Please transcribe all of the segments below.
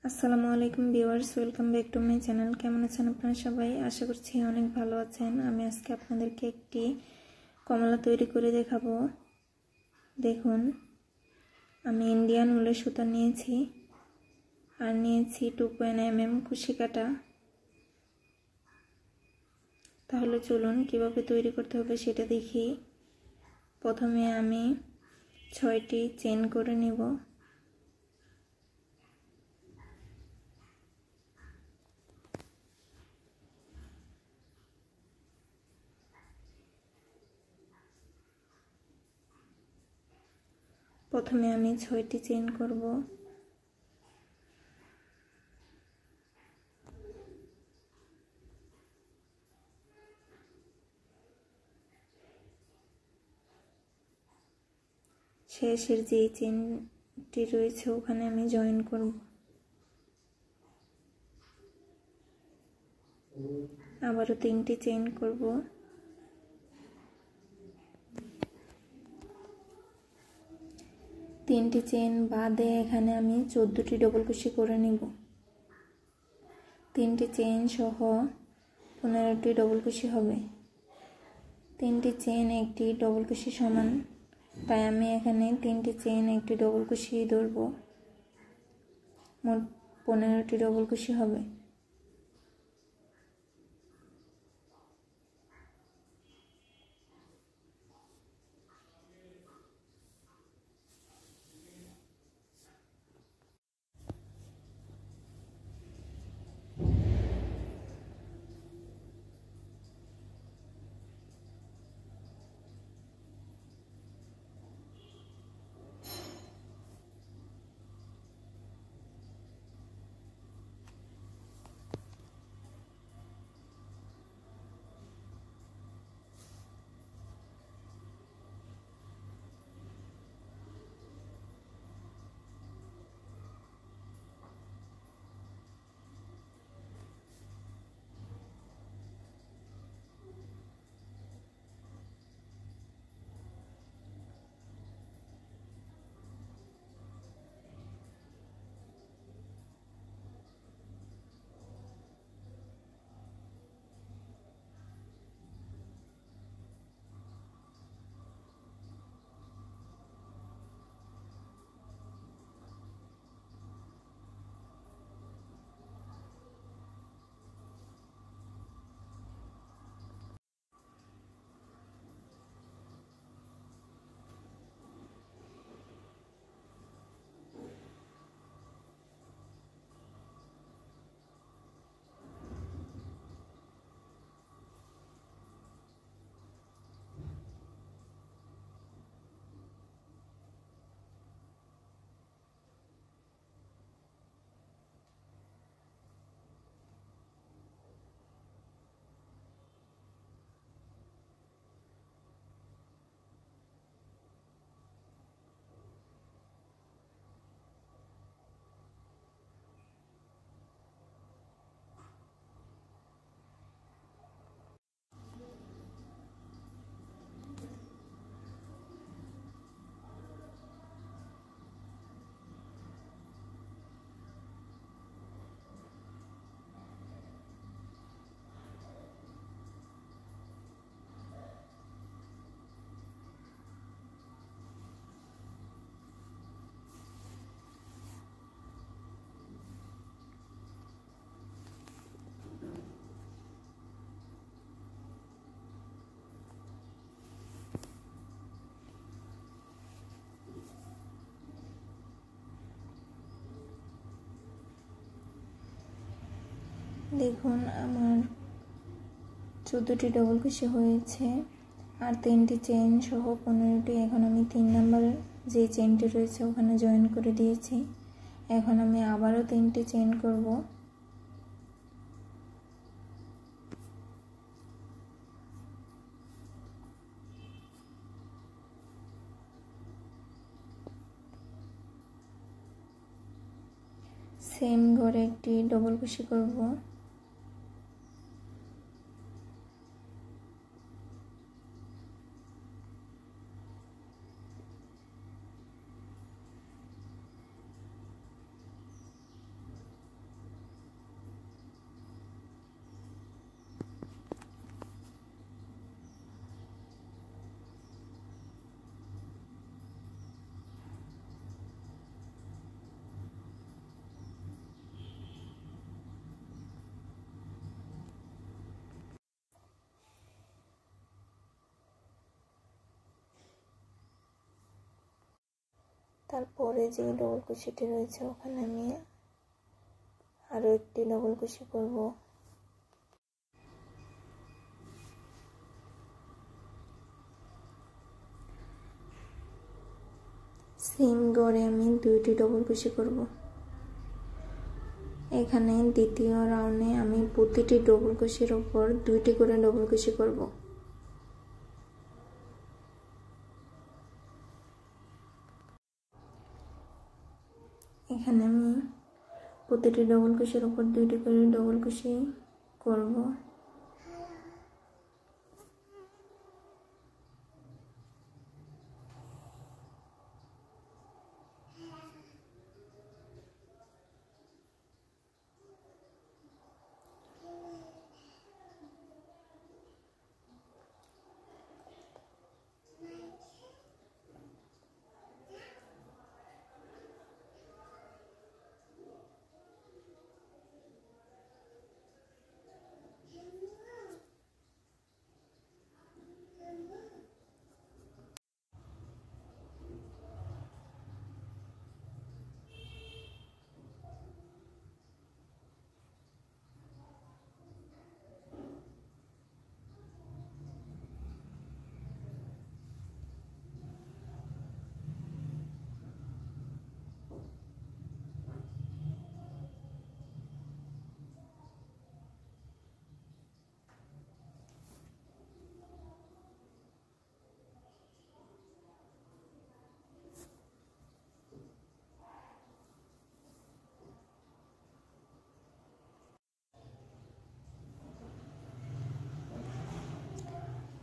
আসসালামু আলাইকুম viewers, welcome back to my channel. কেমন আছেন আপনারা সবাই? আশা করছি অনেক ভালো আছেন। আমি আজকে আপনাদেরকে একটি কমলা তৈরি করে দেখাবো। দেখুন, আমি ইন্ডিয়ান উলের সুতা নিয়েছি আর নিয়েছি 2.5 mm কুশি কাটা। তাহলে চলুন কিভাবে তৈরি করতে হবে সেটা দেখি। প্রথমে আমি 6টি চেইন করে নেব। প্রথমে আমি 6টি চেইন করব। শেষের যে চেইনটি রয়েছে ওখানে আমি জয়েন করব। আবারও 3টি চেইন করব। তিনটি চেইন বাদে এখানে আমি 14টি ডবল কুশি করে নিব। 3টি চেইন সহ 15টি ডবল কুশি হবে। 3টি চেইন একটি ডবল কুশি সমান, তাই আমি এখানে 3টি চেইন একটি ডবল কুশি ধরব। মোট 15টি ডবল কুশি হবে। দেখুন, আমার 14টি ডবল কুশি হয়েছে আর 3টি চেইন সহ 15টি। এখন আমি 3 নাম্বার যে চেইনটি রয়েছে ওখানে জয়েন করে দিয়েছি। এখন আমি আবারও 3টি চেইন করব। সেম ঘরে একটি ডবল কুশি করব। তারপরে যে ডবল কুশিটি রয়েছে ওখানে আমি আরো একটি ডবল কুশি করব। সেম ঘরে আমি দুইটি ডবল কুশি করব। এখানে দ্বিতীয় রাউন্ডে আমি প্রতিটি ডবল কুশির উপর দুইটি করে ডবল কুশি করব। এখানে আমি প্রতিটি ডবল কুশির উপর দুইটি করে ডবল কুশি করব।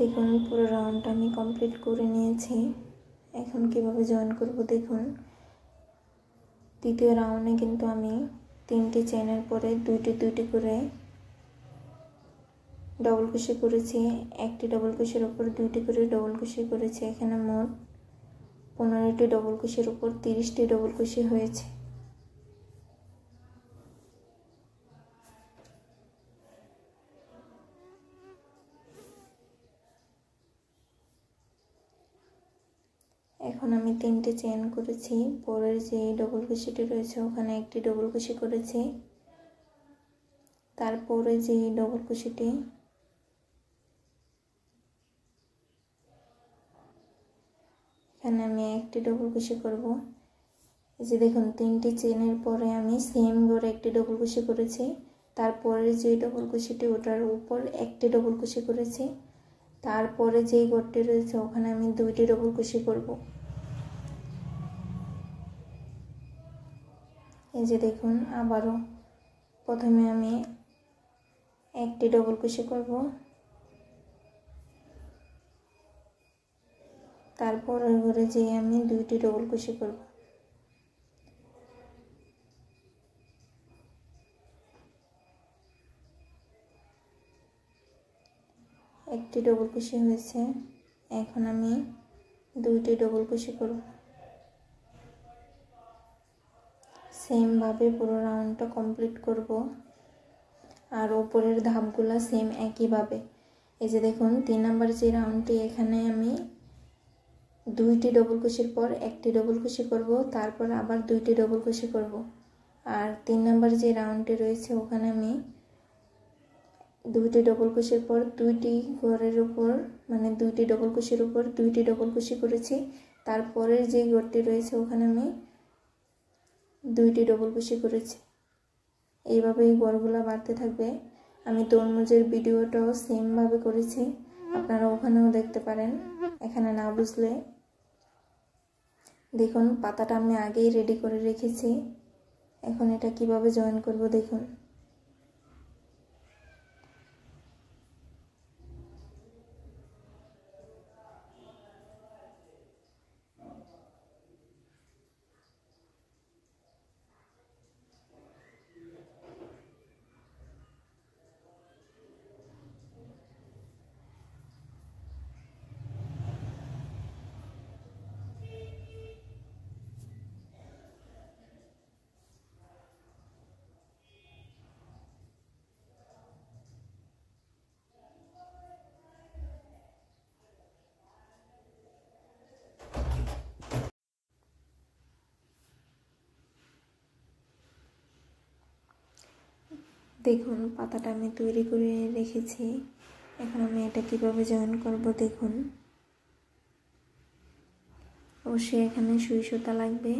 দেখুন পুরো রাউন্ডটা আমি কমপ্লিট করে নিয়েছি। এখন কিভাবে জয়েন করব দেখুন। দ্বিতীয় রাউন্ডে কিন্তু আমি 3টি চেইনের পরে দুইটি করে ডবল কুশি করেছি। একটি ডবল কুশির উপর দুইটি করে ডবল কুশি করেছি। এখানে মোট 15টি ডবল কুশির উপর 30টি ডবল কুশি হয়েছে। এখন আমি 3টে চেইন করেছি। পরের যে ডবল কুশিটি রয়েছে ওখানে একটি ডবল কুশি করেছি। তারপরে যে ডবল কুশিটি এখানে আমি একটি ডবল কুশি করব। এই যে দেখুন 3টি চেইনের পরে আমি সেম ঘরে একটি ডবল কুশি করেছি। তারপরে যে ডবল কুশিটি ওটার উপর একটি ডবল কুশি করেছি। তারপরে যে ঘরটি রয়েছে ওখানে আমি দুইটি ডবল কুশি করব। এই যে দেখুন আবারও প্রথমে আমি একটি ডবল কুশি করব। তারপরের ঘরে যেয়ে আমি দুইটি ডবল কুশি করব। একটি ডবল কুশি হয়েছে। এখন আমি দুইটি ডবল কুশি করব। সেম ভাবে পুরো রাউন্ডটা কমপ্লিট করব। আর উপরের ধাপগুলো সেম একই ভাবে। এই যে দেখুন 3 নাম্বার যে রাউন্ডটি এখানে আমি দুইটি ডবল কুশির পর একটি ডবল কুশি করব। তারপর আবার দুইটি ডবল কুশি করব। আর 3 নাম্বার যে রাউন্ডটি রয়েছে ওখানে আমি দুইটি ডবল কুশির পর দুইটি ঘরের উপর মানে দুইটি ডবল কুশির উপর দুইটি ডবল কুশি করেছি। তারপরের যে ঘরটি রয়েছে ওখানে আমি দুইটি ডবল কুশি করেছি। এইভাবেই ঘরগুলো বাড়তে থাকবে। আমি তরমুজের ভিডিওটাও সেম ভাবে করেছি, আপনারা ওখানেও দেখতে পারেন। এখানে না বুঝলে দেখুন পাতাটা আমি আগেই রেডি করে রেখেছি। এখন এটা কিভাবে জয়েন করব দেখুন। দেখুন পাতাটা আমি তৈরি করে রেখেছি। এখন আমি এটা কিভাবে জয়েন করব দেখুন। অবশ্যই এখানে সুই সুতা লাগবে।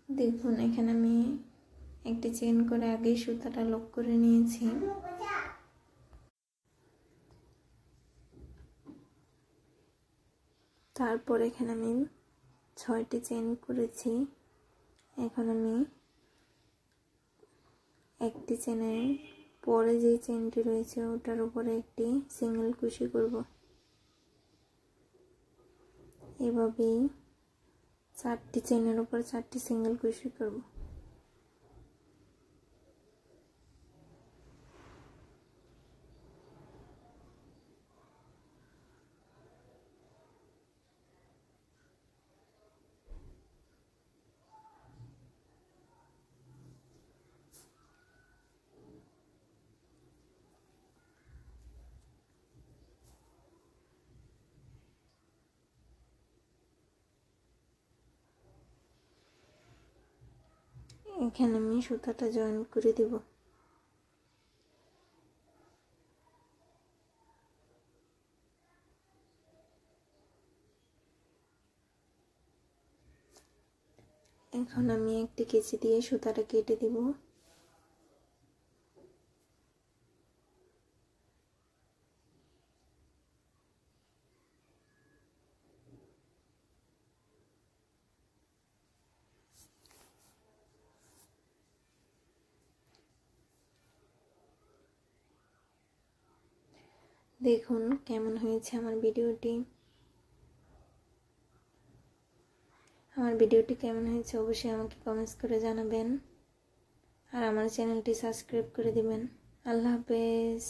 দেখুন এখানে আমি একটি চেইন করে আগেই সুতাটা লক করে নিয়েছি। তারপর এখানে আমি 6টি চেইন করেছি। এখন আমি একটি চেনের পরে যে চেইনটি রয়েছে ওটার উপরে একটি সিঙ্গেল কুশি করব। এভাবেই 4টি চেনের উপর 4টি সিঙ্গেল কুশি করব। এখানে আমি সুতাটা জয়েন করে দিব। এখন আমি একটি কেচি দিয়ে সুতাটা কেটে দিব। দেখুন কেমন হয়েছে আমার ভিডিওটি। কেমন হয়েছে অবশ্যই আমাকে কমেন্টস করে জানাবেন আর আমার চ্যানেলটি সাবস্ক্রাইব করে দিবেন। আল্লাহ হাফেজ।